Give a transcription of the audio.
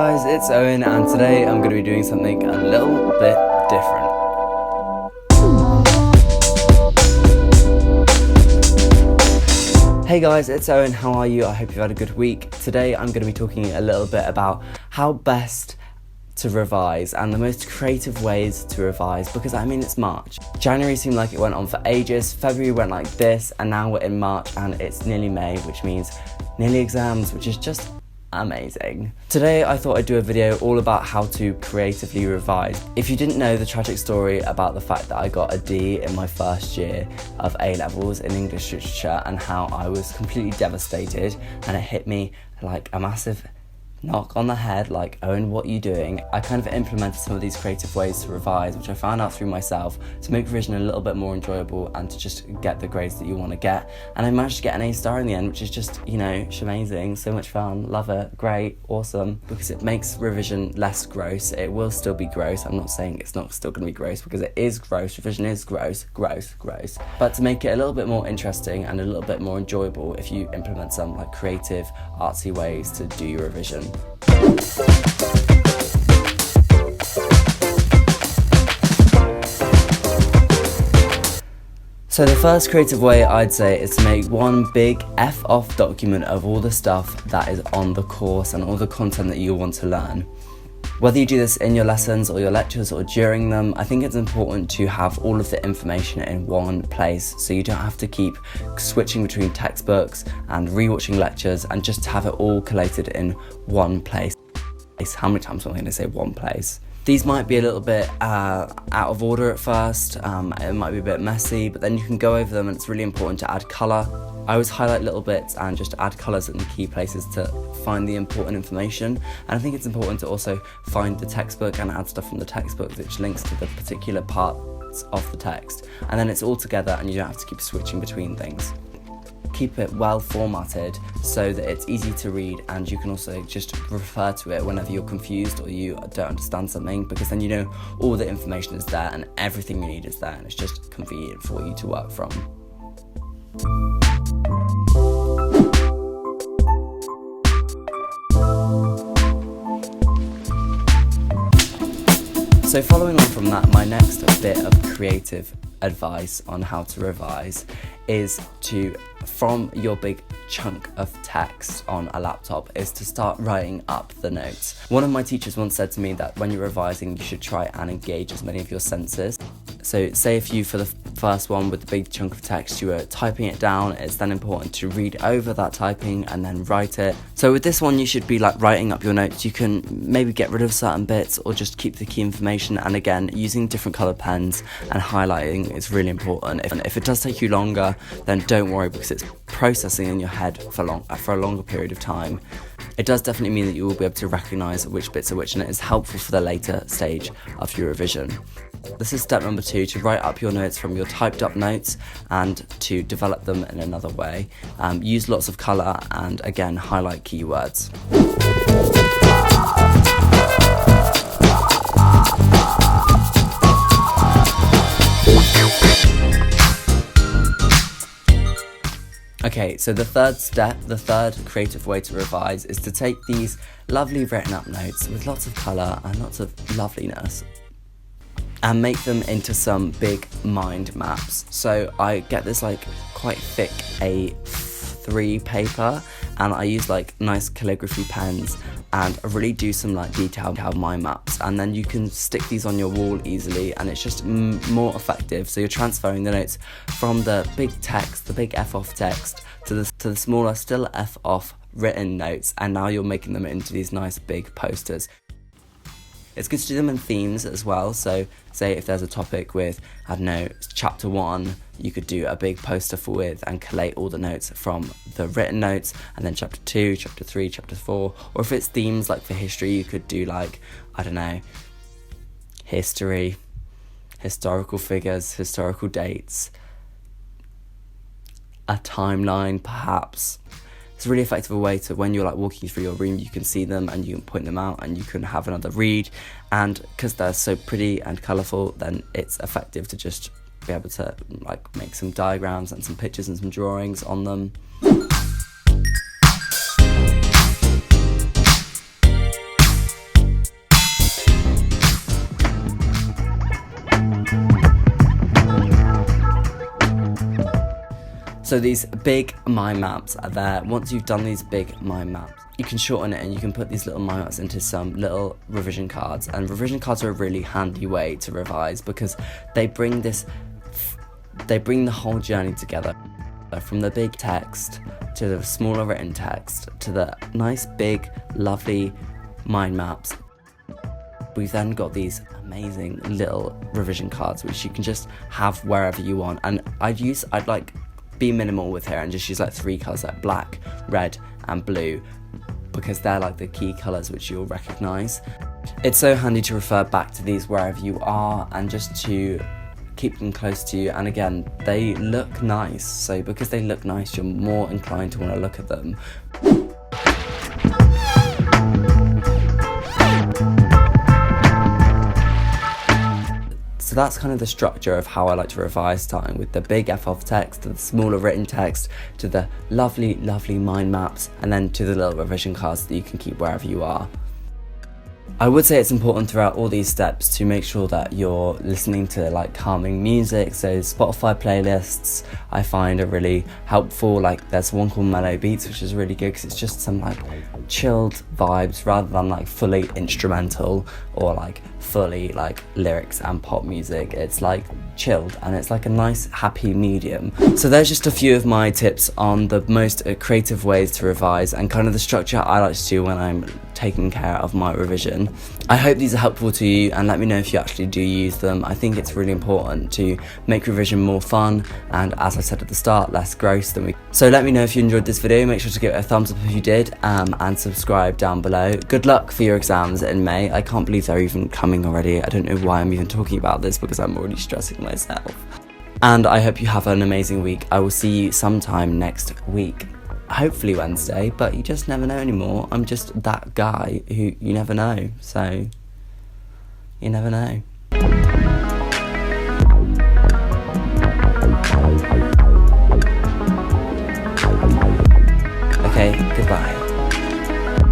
Guys, it's Owen, and today I'm going to be doing something a little bit different. Hey guys, it's Owen, how are you? I hope you've had a good week. Today I'm going to be talking a little bit about how best to revise and the most creative ways to revise, because I mean, it's March. January seemed like it went on for ages, February went like this, and now we're in March and it's nearly May, which means nearly exams, which is just amazing. Today I thought I'd do a video all about how to creatively revise. If you didn't know the tragic story about the fact that I got a D in my first year of A-levels in English literature and how I was completely devastated and it hit me like a massive knock on the head, like, Owen, what are you doing? I kind of implemented some of these creative ways to revise, which I found out through myself, to make revision a little bit more enjoyable and to just get the grades that you want to get. And I managed to get an A-star in the end, which is just, you know, amazing, so much fun, love it, great, awesome, because it makes revision less gross. It will still be gross. I'm not saying it's not still going to be gross, because it is gross. Revision is gross. But to make it a little bit more interesting and a little bit more enjoyable, if you implement some like creative, artsy ways to do your revision. So the first creative way I'd say is to make one big F-off document of all the stuff that is on the course and all the content that you want to learn. Whether you do this in your lessons or your lectures or during them, I think it's important to have all of the information in one place so you don't have to keep switching between textbooks and rewatching lectures, and just have it all collated in one place. How many times am I going to say one place? These might be a little bit out of order at first, it might be a bit messy, but then you can go over them and it's really important to add colour. I always highlight little bits and just add colours in the key places to find the important information. And I think it's important to also find the textbook and add stuff from the textbook which links to the particular parts of the text. And then it's all together and you don't have to keep switching between things. Keep it well formatted so that it's easy to read, and you can also just refer to it whenever you're confused or you don't understand something, because then you know all the information is there and everything you need is there, and it's just convenient for you to work from. So following on from that, my next bit of creative advice on how to revise is to, from your big chunk of text on a laptop, is to start writing up the notes. One of my teachers once said to me that when you're revising, you should try and engage as many of your senses. So say if you, for the first one with the big chunk of text, you were typing it down, it's then important to read over that typing and then write it. So with this one, you should be like writing up your notes. You can maybe get rid of certain bits or just keep the key information. And again, using different colored pens and highlighting is really important. If it does take you longer, then don't worry, because it's processing in your head for a longer period of time. It does definitely mean that you will be able to recognise which bits are which, and it is helpful for the later stage of your revision. This is step number 2, to write up your notes from your typed up notes and to develop them in another way. Use lots of colour and again, highlight keywords. Okay, so the third step, the third creative way to revise, is to take these lovely written up notes with lots of colour and lots of loveliness and make them into some big mind maps. So I get this like quite thick A3 paper, and I use like nice calligraphy pens and I really do some like detailed mind maps, and then you can stick these on your wall easily, and it's just more effective. So you're transferring the notes from the big text, the big F-off text, to the smaller, still F-off written notes, and now you're making them into these nice big posters. It's good to do them in themes as well. So say if there's a topic with, I don't know, chapter 1, you could do a big poster with and collate all the notes from the written notes, and then chapter 2, chapter 3, chapter 4. Or if it's themes like for history, you could do like, I don't know, history, historical figures, historical dates, a timeline perhaps. It's a really effective way to, when you're like walking through your room, you can see them and you can point them out and you can have another read. And because they're so pretty and colourful, then it's effective to just be able to like make some diagrams and some pictures and some drawings on them. So these big mind maps are there. Once you've done these big mind maps, you can shorten it and you can put these little mind maps into some little revision cards. And revision cards are a really handy way to revise because they bring the whole journey together. From the big text to the smaller written text to the nice big lovely mind maps, we've then got these amazing little revision cards which you can just have wherever you want. And I'd like be minimal with here and just use like 3 colours, like black, red and blue, because they're like the key colours which you'll recognise. It's so handy to refer back to these wherever you are and just to keep them close to you. And again, they look nice, so because they look nice you're more inclined to want to look at them. So that's kind of the structure of how I like to revise, starting with the big F of text, to the smaller written text, to the lovely mind maps, and then to the little revision cards that you can keep wherever you are. I would say it's important throughout all these steps to make sure that you're listening to like calming music. So Spotify playlists I find are really helpful. Like there's one called Mellow Beats, which is really good because it's just some like chilled vibes rather than like fully instrumental or like fully like lyrics and pop music. It's like chilled and it's like a nice happy medium. So there's just a few of my tips on the most creative ways to revise and kind of the structure I like to do when I'm taking care of my revision. I hope these are helpful to you and let me know if you actually do use them. I think it's really important to make revision more fun and, as I said at the start, less gross than we. So let me know if you enjoyed this video. Make sure to give it a thumbs up if you did, and subscribe down below. Good luck for your exams in May. I can't believe they're even coming already. I don't know why I'm even talking about this because I'm already stressing myself. And I hope you have an amazing week. I will see you sometime next week. Hopefully Wednesday, but you just never know anymore. I'm just that guy who you never know, so you never know.